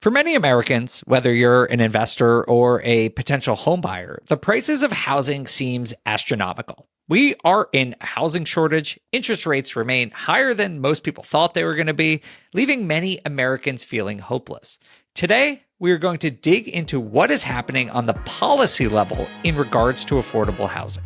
For many Americans, whether you're an investor or a potential home buyer, the prices of housing seems astronomical. We are in a housing shortage. Interest rates remain higher than most people thought they were going to be, leaving many Americans feeling hopeless. Today, we are going to dig into what is happening on the policy level in regards to affordable housing.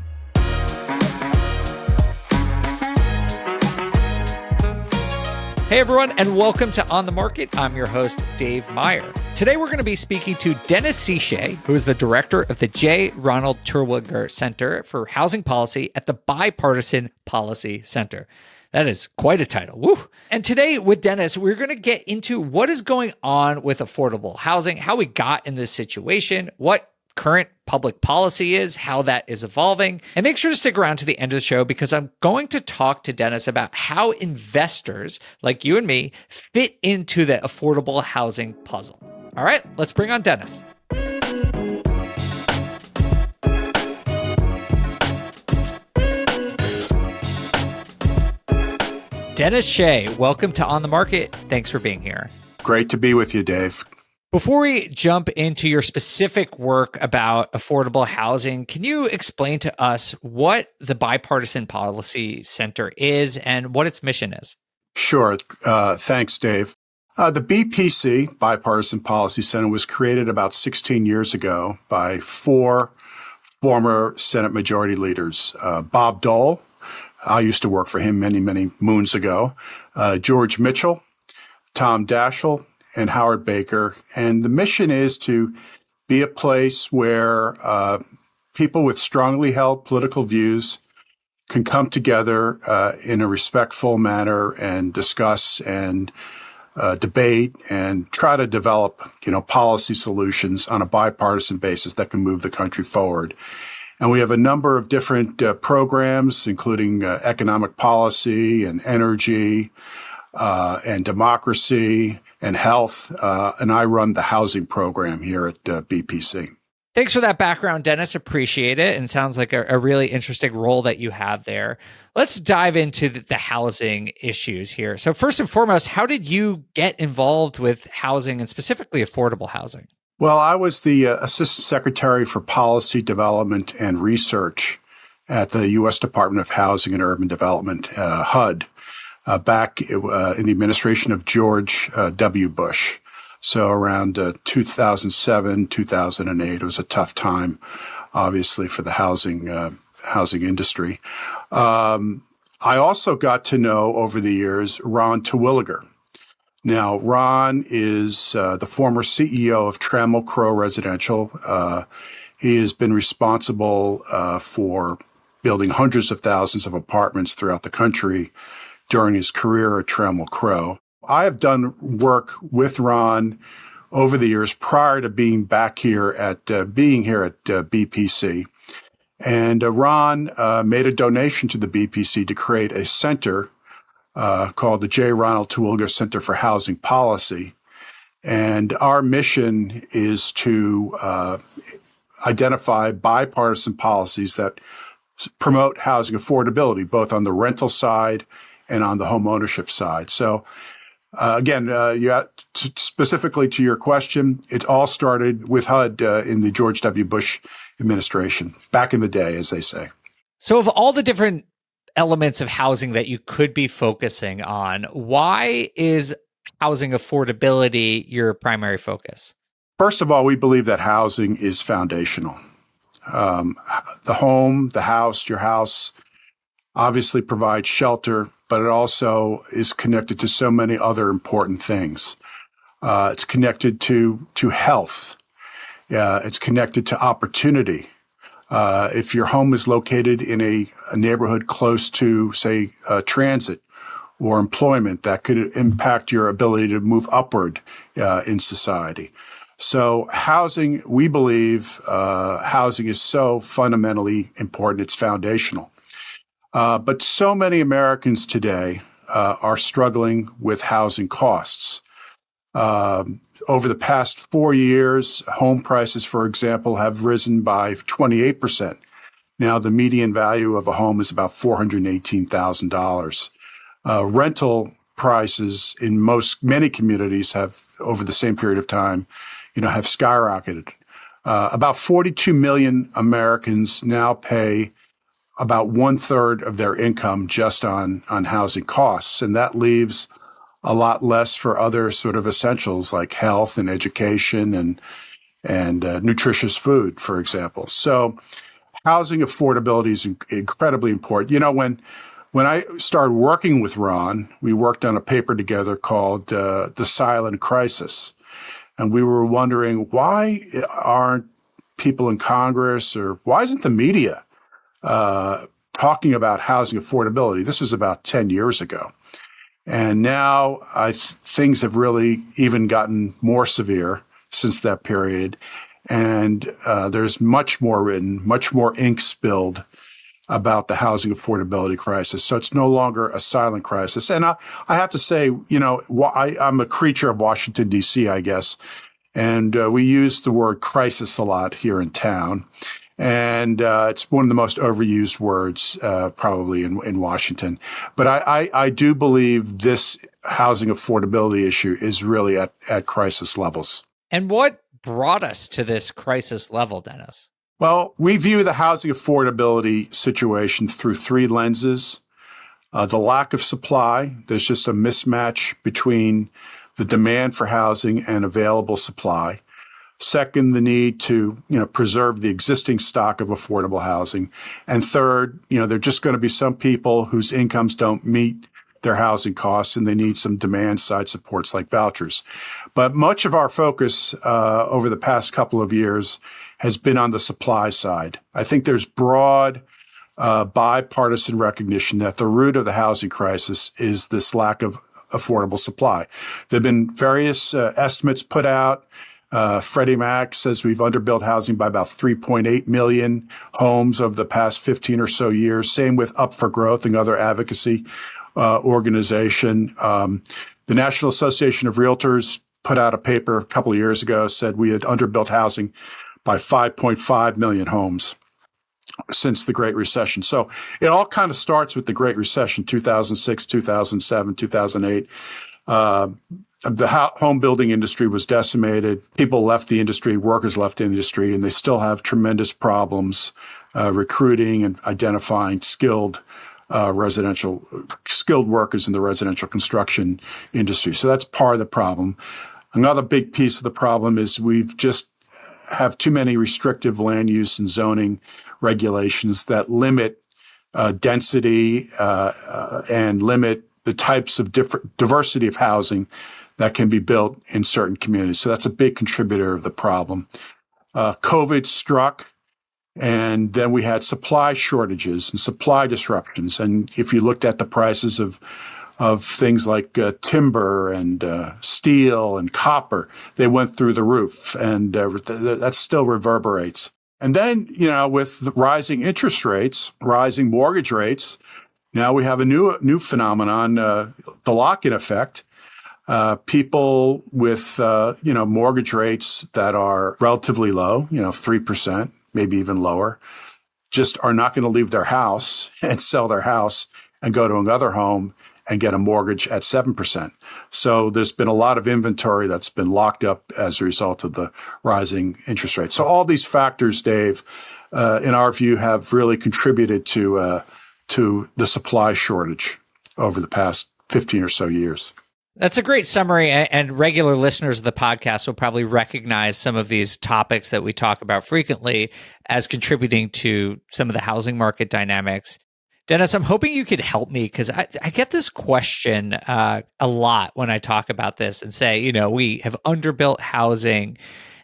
Hey everyone, and welcome to On the Market. I'm your host, Dave Meyer. Today we're going to be speaking to Dennis C. Shea, who is the director of the J. Ronald Terwilliger Center for Housing Policy at the Bipartisan Policy Center. That is quite a title. Woo! And today with Dennis, we're going to get into what is going on with affordable housing, how we got in this situation, what current public policy is, how that is evolving. And make sure to stick around to the end of the show because I'm going to talk to Dennis about how investors like you and me fit into the affordable housing puzzle. All right, let's bring on Dennis. Dennis Shea, welcome to On the Market. Thanks for being here. Great to be with you, Dave. Before we jump into your specific work about affordable housing, can you explain to us what the Bipartisan Policy Center is and what its mission is? Sure. Thanks, Dave. The BPC, Bipartisan Policy Center, was created about 16 years ago by four former Senate Majority Leaders. Bob Dole, I used to work for him many, many moons ago, George Mitchell, Tom Daschle, and Howard Baker. And the mission is to be a place where people with strongly held political views can come together in a respectful manner and discuss and debate and try to develop, policy solutions on a bipartisan basis that can move the country forward. And we have a number of different programs, including economic policy and energy and democracy and health, and I run the housing program here at BPC. Thanks for that background, Dennis. Appreciate it. And sounds like a really interesting role that you have there. Let's dive into the housing issues here. So first and foremost, how did you get involved with housing and specifically affordable housing? Well, I was the Assistant Secretary for Policy Development and Research at the U.S. Department of Housing and Urban Development, HUD. Back in the administration of George W. Bush. So around 2007, 2008, it was a tough time, obviously, for the housing industry. I also got to know over the years Ron Terwilliger. Now, Ron is the former CEO of Trammell Crow Residential. He has been responsible for building hundreds of thousands of apartments throughout the country during his career at Trammell Crow. I have done work with Ron over the years prior to being here at BPC. And Ron made a donation to the BPC to create a center called the J. Ronald Terwilliger Center for Housing Policy. And our mission is to identify bipartisan policies that promote housing affordability, both on the rental side and on the home ownership side. So again, specifically to your question, it all started with HUD in the George W. Bush administration, back in the day, as they say. So of all the different elements of housing that you could be focusing on, why is housing affordability your primary focus? First of all, we believe that housing is foundational. The home, the house, your house obviously provides shelter, but it also is connected to so many other important things. It's connected to health. It's connected to opportunity. If your home is located in a neighborhood close to, say, transit or employment, that could impact your ability to move upward in society. So housing, we believe housing is so fundamentally important. It's foundational. But so many Americans today are struggling with housing costs. Over the past 4 years, home prices, for example, have risen by 28%. Now, the median value of a home is about $418,000. Rental prices in many communities have over the same period of time, have skyrocketed. About 42 million Americans now pay about 1/3 of their income just on housing costs. And that leaves a lot less for other sort of essentials like health and education and nutritious food, for example. So housing affordability is incredibly important. When I started working with Ron, we worked on a paper together called The Silent Crisis. And we were wondering, why aren't people in Congress, or why isn't the media talking about housing affordability? This was about 10 years ago. And now things have really even gotten more severe since that period. And there's much more written, much more ink spilled about the housing affordability crisis. So it's no longer a silent crisis. And I have to say, I'm a creature of Washington, D.C., I guess. And we use the word crisis a lot here in town. And it's one of the most overused words probably in Washington. But I do believe this housing affordability issue is really at crisis levels. And what brought us to this crisis level, Dennis? Well, we view the housing affordability situation through three lenses. The lack of supply. There's just a mismatch between the demand for housing and available supply. Second, the need to, preserve the existing stock of affordable housing. And third, there are just going to be some people whose incomes don't meet their housing costs and they need some demand side supports like vouchers. But much of our focus over the past couple of years has been on the supply side. I think there's broad bipartisan recognition that the root of the housing crisis is this lack of affordable supply. There have been various estimates put out. Freddie Mac says we've underbuilt housing by about 3.8 million homes over the past 15 or so years. Same with Up for Growth and other advocacy organization. The National Association of Realtors put out a paper a couple of years ago, said we had underbuilt housing by 5.5 million homes since the Great Recession. So it all kind of starts with the Great Recession, 2006, 2007, 2008. The home building industry was decimated. People left the industry, workers left the industry, and they still have tremendous problems recruiting and identifying skilled workers in the residential construction industry. So that's part of the problem. Another big piece of the problem is we've just have too many restrictive land use and zoning regulations that limit density and limit the types of diversity of housing that can be built in certain communities. So that's a big contributor of the problem. COVID struck, and then we had supply shortages and supply disruptions. And if you looked at the prices of things like timber and steel and copper, they went through the roof, and that still reverberates. And then, with the rising interest rates, rising mortgage rates, now we have a new phenomenon, the lock-in effect. People with, mortgage rates that are relatively low, 3%, maybe even lower, just are not going to leave their house and sell their house and go to another home and get a mortgage at 7%. So there's been a lot of inventory that's been locked up as a result of the rising interest rates. So all these factors, Dave, in our view, have really contributed to the supply shortage over the past 15 or so years. That's a great summary, and regular listeners of the podcast will probably recognize some of these topics that we talk about frequently as contributing to some of the housing market dynamics. Dennis, I'm hoping you could help me, because I get this question a lot when I talk about this and say, we have underbuilt housing.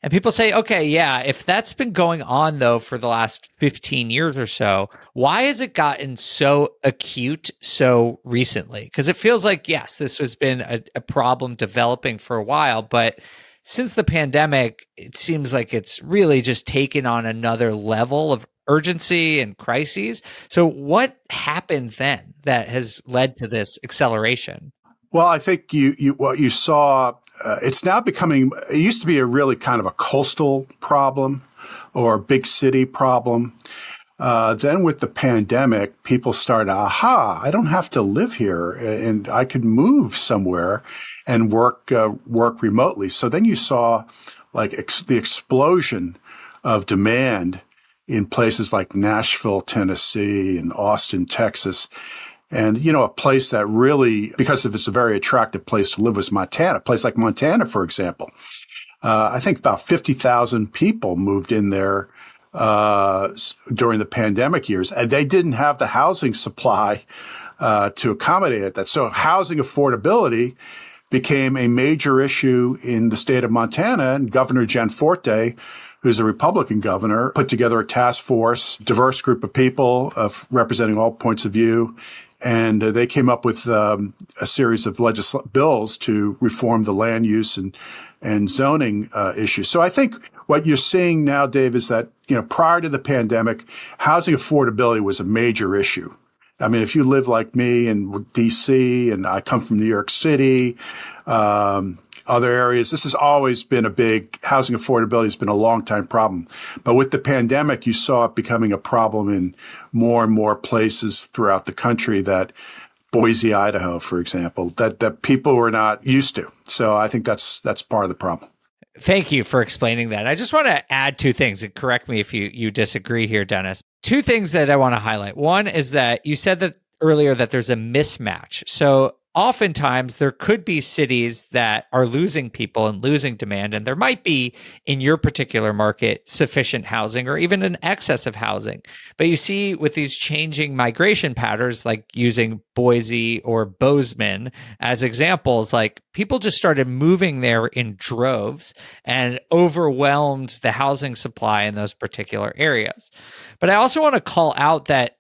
And people say, okay, yeah, if that's been going on, though, for the last 15 years or so, why has it gotten so acute so recently? Because it feels like, yes, this has been a problem developing for a while, but since the pandemic, it seems like it's really just taken on another level of urgency and crises. So what happened then that has led to this acceleration? Well, I think what you saw, it's now becoming, it used to be a really kind of a coastal problem or a big city problem. Then with the pandemic, people started, I don't have to live here and I could move somewhere and work remotely. So then you saw like the explosion of demand in places like Nashville, Tennessee, and Austin, Texas. And, a place that really, because of it's a very attractive place to live, was Montana. A place like Montana, for example. I think about 50,000 people moved in there during the pandemic years, and they didn't have the housing supply to accommodate that. So housing affordability became a major issue in the state of Montana, and Governor Gianforte, who's a Republican governor, put together a task force, diverse group of people representing all points of view. And they came up with a series of bills to reform the land use and zoning issues. So I think what you're seeing now, Dave, is that, prior to the pandemic, housing affordability was a major issue. I mean, if you live like me in D.C., and I come from New York City, other areas, this has always been housing affordability has been a long time problem. But with the pandemic, you saw it becoming a problem in more and more places throughout the country, that Boise, Idaho, for example, that people were not used to. So I think that's part of the problem. Thank you for explaining that. I just want to add two things, and correct me if you disagree here, Dennis. Two things that I want to highlight. One is that you said that earlier that there's a mismatch. So oftentimes there could be cities that are losing people and losing demand, and there might be in your particular market sufficient housing or even an excess of housing. But you see with these changing migration patterns, like using Boise or Bozeman as examples, like people just started moving there in droves and overwhelmed the housing supply in those particular areas. But I also want to call out that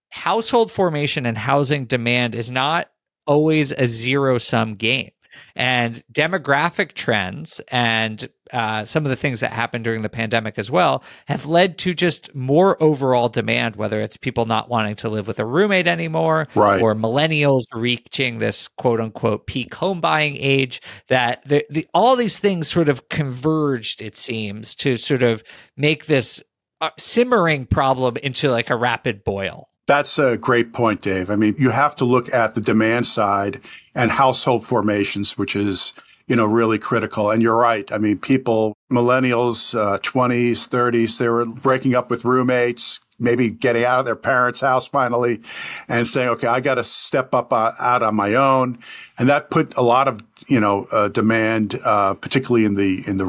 household formation and housing demand is not always a zero-sum game. And demographic trends and some of the things that happened during the pandemic as well have led to just more overall demand, whether it's people not wanting to live with a roommate anymore, right, or millennials reaching this quote-unquote peak home buying age, that all these things sort of converged, it seems, to sort of make this simmering problem into like a rapid boil. That's a great point, Dave. I mean, you have to look at the demand side and household formations, which is, really critical. And you're right. I mean, millennials, 20s, 30s, they were breaking up with roommates, maybe getting out of their parents' house finally and saying, okay, I got to step up out on my own. And that put a lot of, demand, particularly in the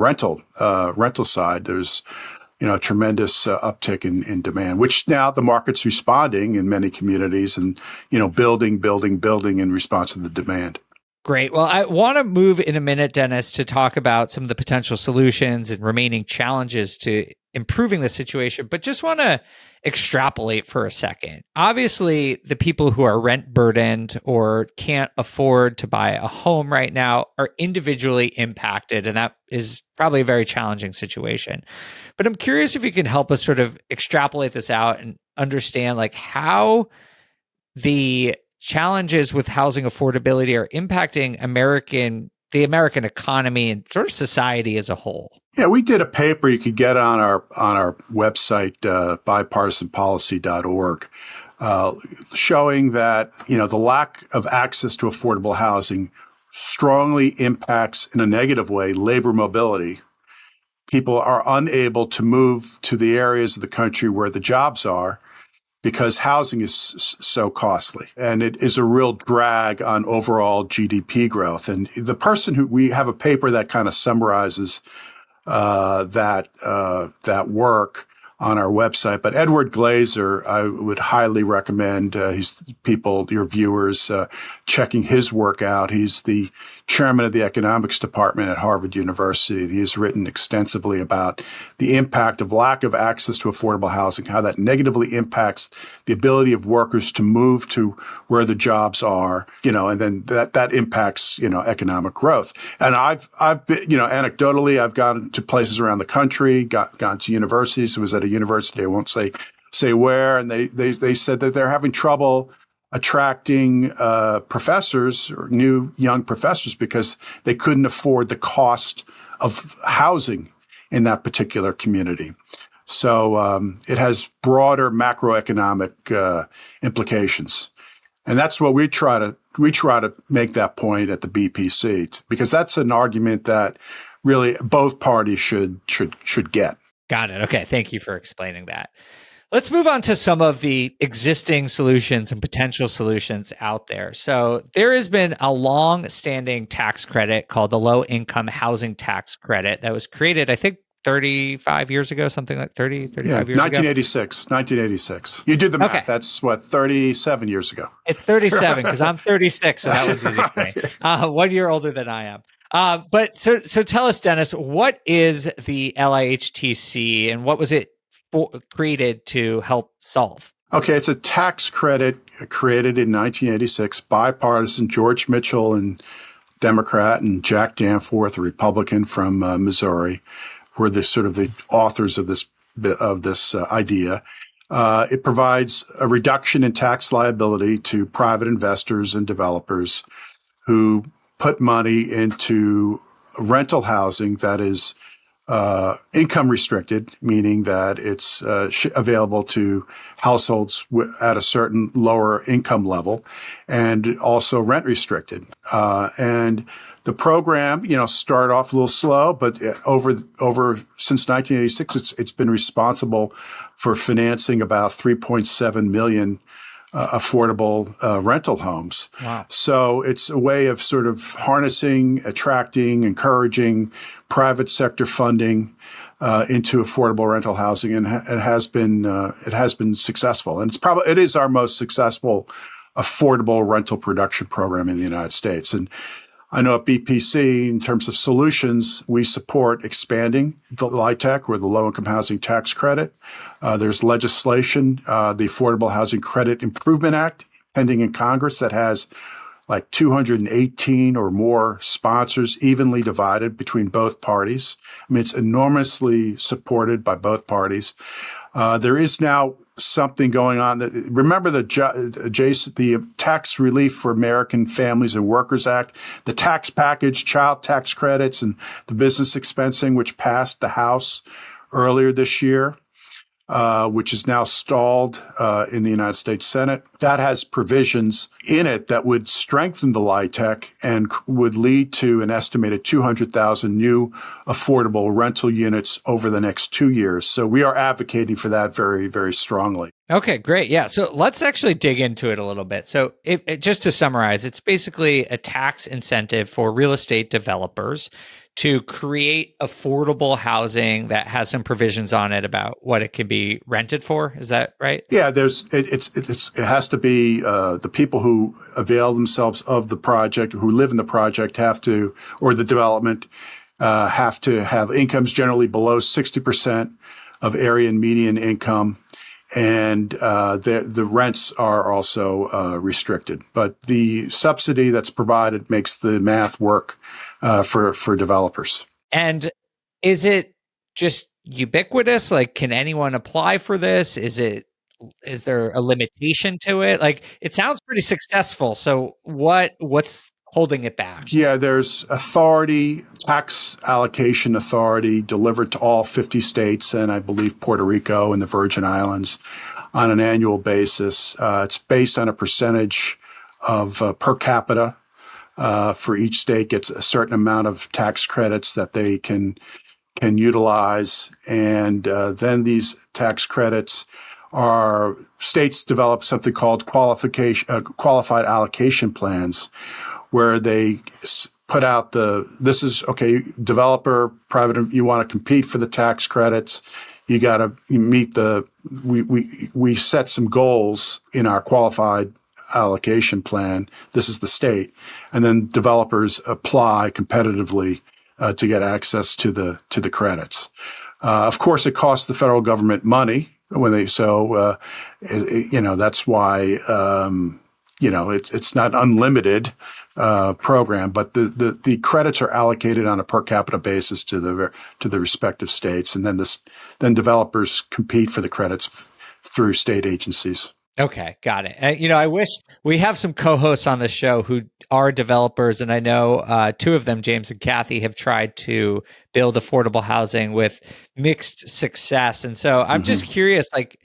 rental side. There's tremendous uptick in demand, which now the market's responding in many communities and, building in response to the demand. Great. Well, I want to move in a minute, Dennis, to talk about some of the potential solutions and remaining challenges to improving the situation, but just want to extrapolate for a second. Obviously, the people who are rent burdened or can't afford to buy a home right now are individually impacted, and that is probably a very challenging situation. But I'm curious if you can help us sort of extrapolate this out and understand like how the challenges with housing affordability are impacting the American economy and sort of society as a whole. Yeah, we did a paper you could get on our website, bipartisanpolicy.org, showing that, the lack of access to affordable housing strongly impacts in a negative way labor mobility. People are unable to move to the areas of the country where the jobs are because housing is so costly. And it is a real drag on overall GDP growth. And we have a paper that kind of summarizes that work on our website. But Edward Glazer, I would highly recommend your viewers checking his work out. He's the chairman of the economics department at Harvard University. He has written extensively about the impact of lack of access to affordable housing, how that negatively impacts the ability of workers to move to where the jobs are, and then that impacts, economic growth. And I've been, anecdotally, I've gone to places around the country, gone to universities. I was at a university, I won't say where, and they said that they're having trouble attracting professors or new young professors because they couldn't afford the cost of housing in that particular community. So it has broader macroeconomic implications. And that's what we try to make that point at the BPC, because that's an argument that really both parties should get. Got it. Okay. Thank you for explaining that. Let's move on to some of the existing solutions and potential solutions out there. So there has been a long-standing tax credit called the Low-Income Housing Tax Credit that was created, I think, 35 years ago, something like 35 years 1986, ago? 1986. You did the math. Okay. That's, 37 years ago? It's 37 because I'm 36, so that was easy for me. 1 year older than I am. But so tell us, Dennis, what is the LIHTC and what was it created to help solve? Okay, it's a tax credit created in 1986, bipartisan. George Mitchell, and Democrat, and Jack Danforth, a Republican from Missouri, were the sort of the authors of this idea. It provides a reduction in tax liability to private investors and developers who put money into rental housing that is income restricted, meaning that it's available to households at a certain lower income level, and also rent restricted. And the program, started off a little slow, but over since 1986, it's been responsible for financing about 3.7 million affordable rental homes. Wow. So it's a way of sort of harnessing, attracting, encouraging private sector funding into affordable rental housing, and it has been successful. And it is our most successful affordable rental production program in the United States. And I know at BPC, in terms of solutions, we support expanding the LIHTC, or the Low-Income Housing Tax Credit. There's legislation, the Affordable Housing Credit Improvement Act, pending in Congress, that has like 218 or more sponsors, evenly divided between both parties. I mean, it's enormously supported by both parties. There is now something going on. Remember the Tax Relief for American Families and Workers Act, the tax package, child tax credits, and the business expensing, which passed the House earlier this year, which is now stalled in the United States Senate. That has provisions in it that would strengthen the LIHTC and would lead to an estimated 200,000 new affordable rental units over the next 2 years. So we are advocating for that very, very strongly. Okay, great. Yeah. So let's actually dig into it a little bit. So just to summarize, it's basically a tax incentive for real estate developers to create affordable housing that has some provisions on it about what it can be rented for. Is that right? Yeah, it has to be the people who avail themselves of the project, who live in the project, or the development, have to have incomes generally below 60% of area and median income. And the rents are also restricted. But the subsidy that's provided makes the math work for developers. And is it just ubiquitous? Like, can anyone apply for this? Is there a limitation to it? Like, it sounds pretty successful. So what's holding it back? Yeah, there's tax allocation authority delivered to all 50 states and I believe Puerto Rico and the Virgin Islands on an annual basis. It's based on a percentage of per capita. For each state gets a certain amount of tax credits that they can utilize. And then these tax credits states develop something called qualified allocation plans, where they put out this is, okay, developer, private, you want to compete for the tax credits. You got to meet we set some goals in our qualified allocation plan. This is the state. And then developers apply competitively to get access to the credits. Of course, it costs the federal government money that's why, it's not unlimited program, but the credits are allocated on a per capita basis to the respective states, and then developers compete for the credits through state agencies. Okay, got it. I wish we have some co-hosts on the show who are developers, and I know two of them, James and Kathy, have tried to build affordable housing with mixed success. And so I'm just curious, like,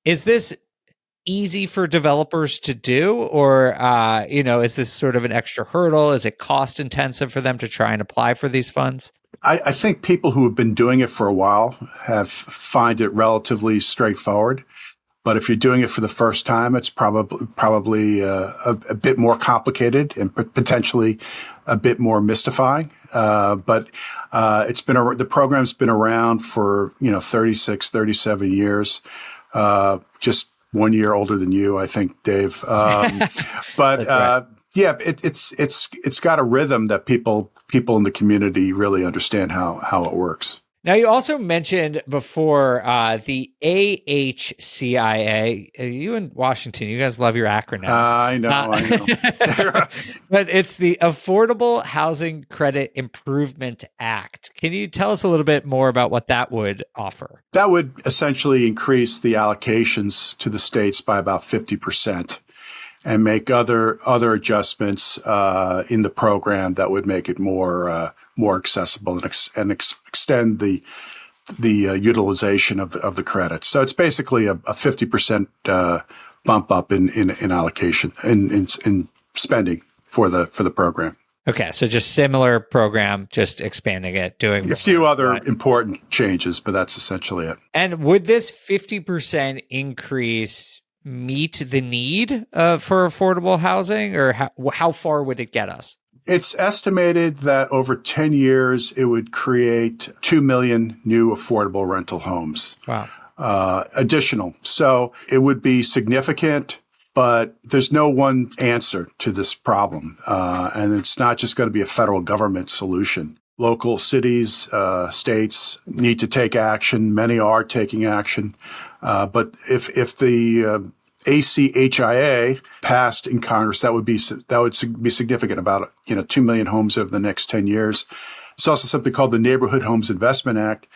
is this easy for developers to do, or is this sort of an extra hurdle? Is it cost intensive for them to try and apply for these funds? I think people who have been doing it for a while find it relatively straightforward. But if you're doing it for the first time, it's probably a bit more complicated and potentially a bit more mystifying. But the program's been around for 36, 37 years. Just 1 year older than you, I think, Dave. But right. Yeah, it's got a rhythm that people in the community really understand how it works. Now, you also mentioned before the AHCIA. You in Washington, you guys love your acronyms. I know. But it's the Affordable Housing Credit Improvement Act. Can you tell us a little bit more about what that would offer? That would essentially increase the allocations to the states by about 50%. And make other adjustments in the program that would make it more accessible and extend the utilization of the credits. So it's basically a 50% bump up in allocation in spending for the program. Okay, so just similar program, just expanding it, doing a few other important changes, but that's essentially it. And would this 50% increase meet the need for affordable housing, or how far would it get us? It's estimated that over 10 years, it would create 2 million new affordable rental homes. Wow. Additional. So it would be significant, but there's no one answer to this problem. And it's not just going to be a federal government solution. Local cities, states need to take action. Many are taking action. But if the ACHIA passed in Congress, that would be significant. About 2 million homes over the next 10 years. It's also something called the Neighborhood Homes Investment Act,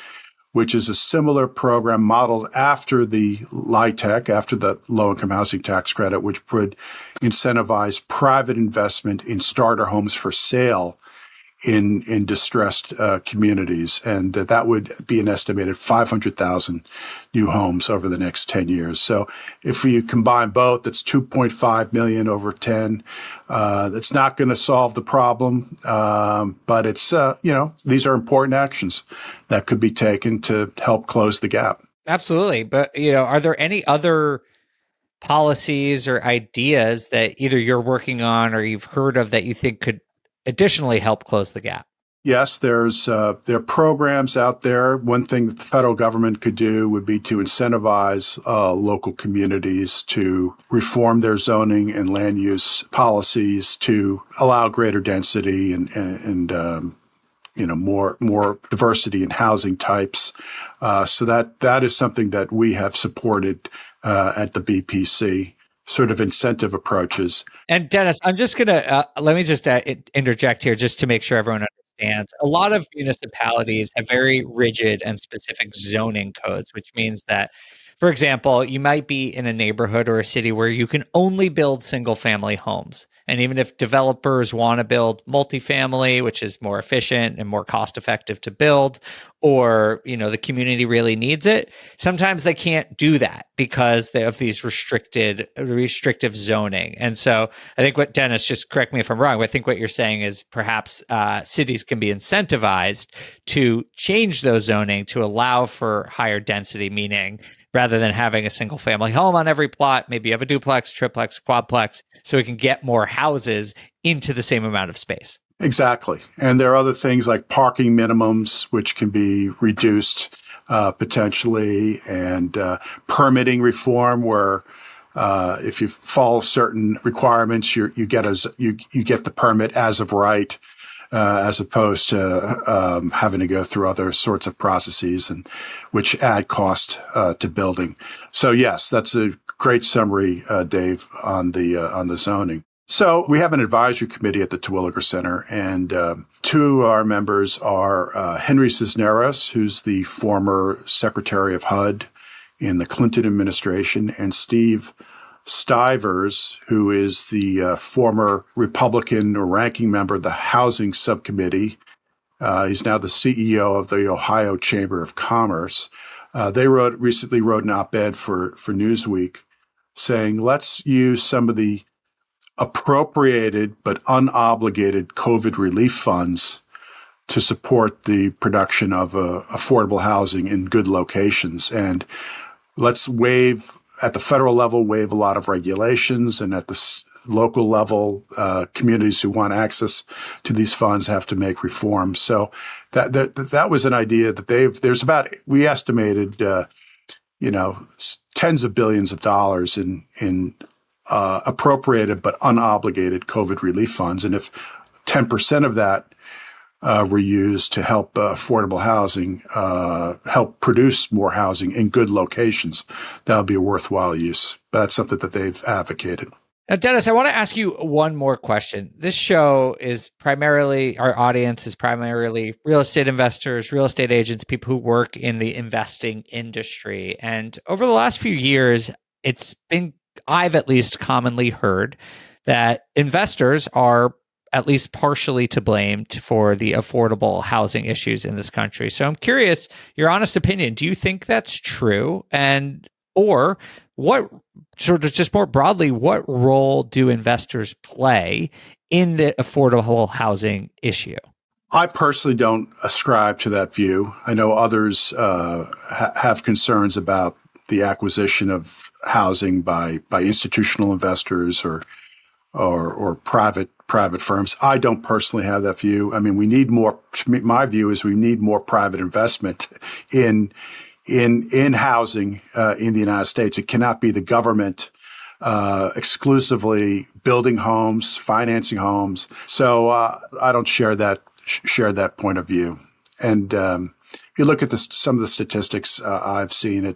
which is a similar program modeled after the LIHTC, after the Low Income Housing Tax Credit, which would incentivize private investment in starter homes for sale in distressed communities. And that would be an estimated 500,000 new homes over the next 10 years. So if you combine both, that's 2.5 million over 10. That's not going to solve the problem. But it's, these are important actions that could be taken to help close the gap. Absolutely. But, are there any other policies or ideas that either you're working on or you've heard of that you think could additionally help close the gap? Yes, there are programs out there. One thing that the federal government could do would be to incentivize local communities to reform their zoning and land use policies to allow greater density and more diversity in housing types. So that is something that we have supported at the BPC. Sort of incentive approaches. And Dennis, I'm just going to, let me just interject here just to make sure everyone understands. A lot of municipalities have very rigid and specific zoning codes, which means that, for example, you might be in a neighborhood or a city where you can only build single family homes. And even if developers want to build multifamily, which is more efficient and more cost effective to build, or, the community really needs it, sometimes they can't do that because they have these restrictive zoning. And so I think what Dennis, just correct me if I'm wrong, but I think what you're saying is perhaps cities can be incentivized to change those zoning to allow for higher density, meaning rather than having a single family home on every plot, maybe you have a duplex, triplex, quadplex, so we can get more houses into the same amount of space. Exactly. And there are other things like parking minimums, which can be reduced potentially, and permitting reform, where if you follow certain requirements, you get the permit as of right, as opposed to having to go through other sorts of processes and which add cost to building. So yes, that's a great summary, Dave, on the zoning. So we have an advisory committee at the Terwilliger Center, and two of our members are Henry Cisneros, who's the former Secretary of HUD in the Clinton administration, and Steve Stivers, who is the former Republican or ranking member of the Housing Subcommittee. He's now the CEO of the Ohio Chamber of Commerce. They recently wrote an op-ed for Newsweek saying, let's use some of the appropriated but unobligated COVID relief funds to support the production of affordable housing in good locations. And let's at the federal level, waive a lot of regulations, and at the local level, communities who want access to these funds have to make reforms. So that was an idea that we estimated, tens of billions of dollars in appropriated but unobligated COVID relief funds. And if 10% of that were used to help affordable housing, help produce more housing in good locations, that would be a worthwhile use. But that's something that they've advocated. Now, Dennis, I want to ask you one more question. This show is our audience is primarily real estate investors, real estate agents, people who work in the investing industry. And over the last few years, I've at least commonly heard that investors are at least partially to blame for the affordable housing issues in this country. So I'm curious, your honest opinion, do you think that's true? Or what, sort of just more broadly, what role do investors play in the affordable housing issue? I personally don't ascribe to that view. I know others have concerns about the acquisition of housing by institutional investors or private firms. I don't personally have that view. I mean, we need more. My view is we need more private investment in housing in the United States. It cannot be the government exclusively building homes, financing homes. So I don't share that point of view. And if you look at some of the statistics I've seen,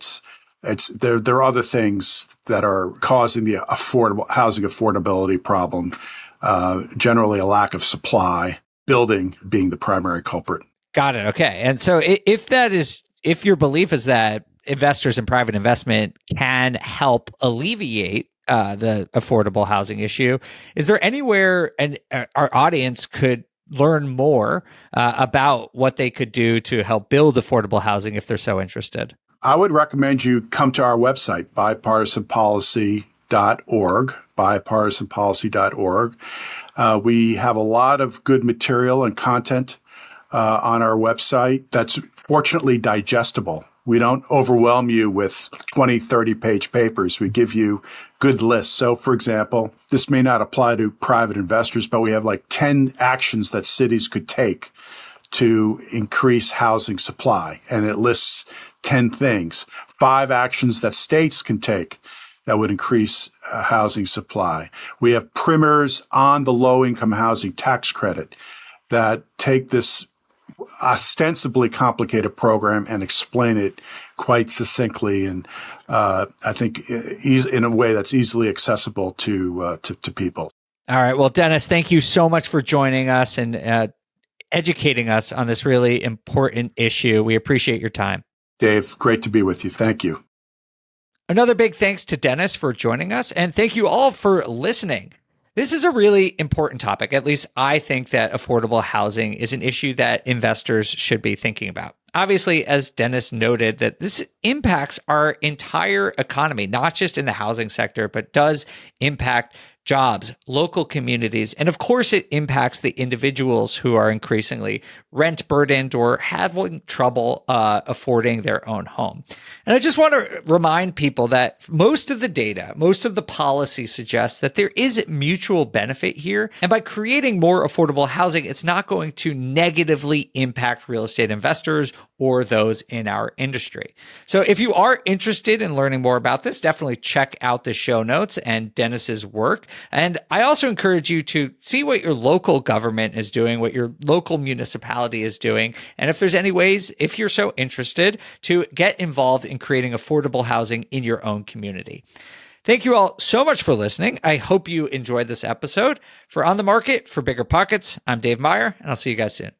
there are other things that are causing the affordable housing affordability problem. Generally, a lack of supply, building being the primary culprit. Got it. Okay. And so if your belief is that investors and private investment can help alleviate the affordable housing issue, is there anywhere our audience could learn more about what they could do to help build affordable housing if they're so interested? I would recommend you come to our website, bipartisanpolicy.org. We have a lot of good material and content on our website that's fortunately digestible. We don't overwhelm you with 20, 30-page papers. We give you good lists. So, for example, this may not apply to private investors, but we have like 10 actions that cities could take to increase housing supply. And it lists 10 things, 5 actions that states can take that would increase housing supply. We have primers on the low-income housing tax credit that take this ostensibly complicated program and explain it quite succinctly and I think in a way that's easily accessible to people. All right. Well, Dennis, thank you so much for joining us and educating us on this really important issue. We appreciate your time. Dave, great to be with you. Thank you. Another big thanks to Dennis for joining us, and thank you all for listening. This is a really important topic. At least I think that affordable housing is an issue that investors should be thinking about. Obviously, as Dennis noted, that this impacts our entire economy, not just in the housing sector, but does impact jobs, local communities, and of course it impacts the individuals who are increasingly rent burdened or having trouble affording their own home. And I just want to remind people that most of the data, most of the policy suggests that there is mutual benefit here. And by creating more affordable housing, it's not going to negatively impact real estate investors or those in our industry. So if you are interested in learning more about this, definitely check out the show notes and Dennis's work. And I also encourage you to see what your local government is doing, what your local municipality is doing. And if there's any ways, if you're so interested, to get involved in creating affordable housing in your own community. Thank you all so much for listening. I hope you enjoyed this episode. For On the Market for Bigger Pockets, I'm Dave Meyer, and I'll see you guys soon.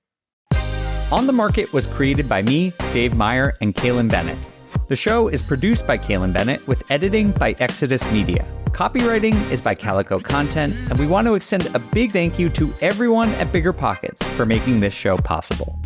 On the Market was created by me, Dave Meyer, and Kaylin Bennett. The show is produced by Kaylin Bennett with editing by Exodus Media. Copywriting is by Calico Content, and we want to extend a big thank you to everyone at BiggerPockets for making this show possible.